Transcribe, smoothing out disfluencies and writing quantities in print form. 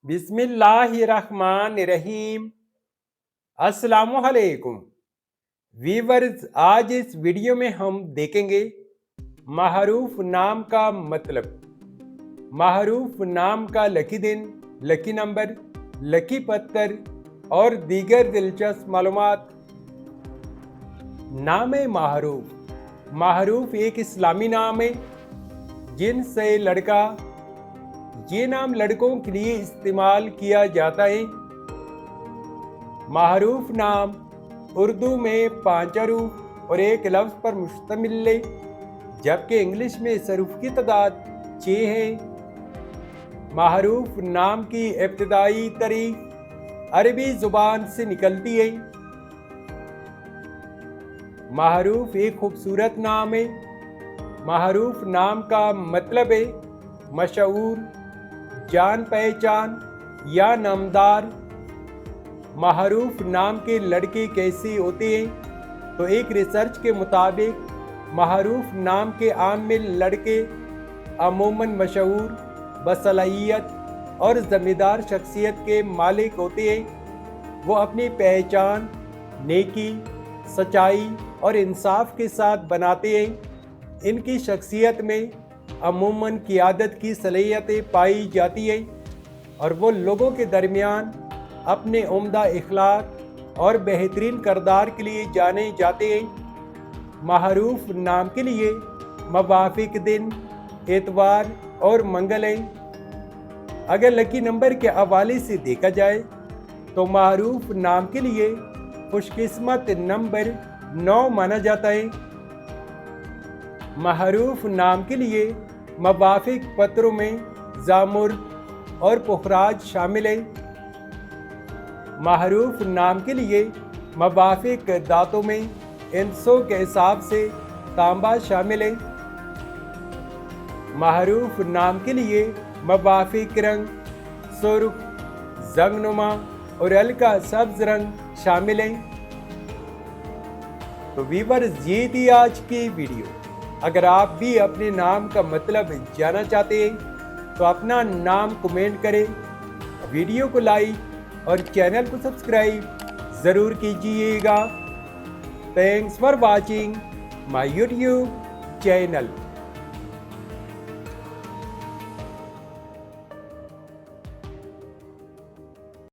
बिस्मिल्लाहिर्रहमानिर्रहीम। अस्सलामुअलैकुम वीवर्स, आज इस वीडियो में हम देखेंगे महरूफ नाम का मतलब, महरूफ नाम का लकी दिन, लकी नंबर, लकी पत्थर और दीगर दिलचस्प मालूमात। नाम महरूफ, महरूफ एक इस्लामी नाम है जिनसे लड़का, ये नाम लड़कों के लिए इस्तेमाल किया जाता है। महरूफ नाम उर्दू में 5 हरूफ और एक लफ्ज़ पर मुश्तमिल है, जबकि इंग्लिश में इस हरूफ की तादाद 6 है। महरूफ नाम की इब्तिदाई तारीख अरबी ज़ुबान से निकलती है। महरूफ एक खूबसूरत नाम है। महरूफ नाम का मतलब है मशहूर, जान पहचान या नामदार। महरूफ नाम के लड़के कैसे होते हैं? तो एक रिसर्च के मुताबिक महरूफ नाम के आमिल लड़के अमूमन मशहूर, बसलाहियत और ज़मींदार शख्सियत के मालिक होते हैं। वो अपनी पहचान नेकी, सच्चाई और इंसाफ के साथ बनाते हैं। इनकी शख्सियत में अमूमन क़ियादत की सलाहियतें पाई जाती हैं और वो लोगों के दरमियान अपने उम्दा इखलाक और बेहतरीन किरदार के लिए जाने जाते हैं। महरूफ नाम के लिए मवाफिक दिन एतवार और मंगल हैं। अगर लकी नंबर के हवाले से देखा जाए तो महरूफ नाम के लिए खुशकिस्मत नंबर 9 माना जाता है। महरूफ नाम के लिए मवाफिक पत्रों में जामुर और पुखराज शामिल हैं। महरूफ नाम के लिए मवाफिक दातों में इंसों के हिसाब से तांबा शामिल है। महरूफ नाम के लिए मवाफिक रंग सुर्ख, जंगनुमा और हल्का सब्ज रंग शामिल हैं। तो वीवर्स, ये थी आज की वीडियो। अगर आप भी अपने नाम का मतलब जानना चाहते हैं तो अपना नाम कमेंट करें, वीडियो को लाइक और चैनल को सब्सक्राइब ज़रूर कीजिएगा। Thanks for watching my YouTube channel.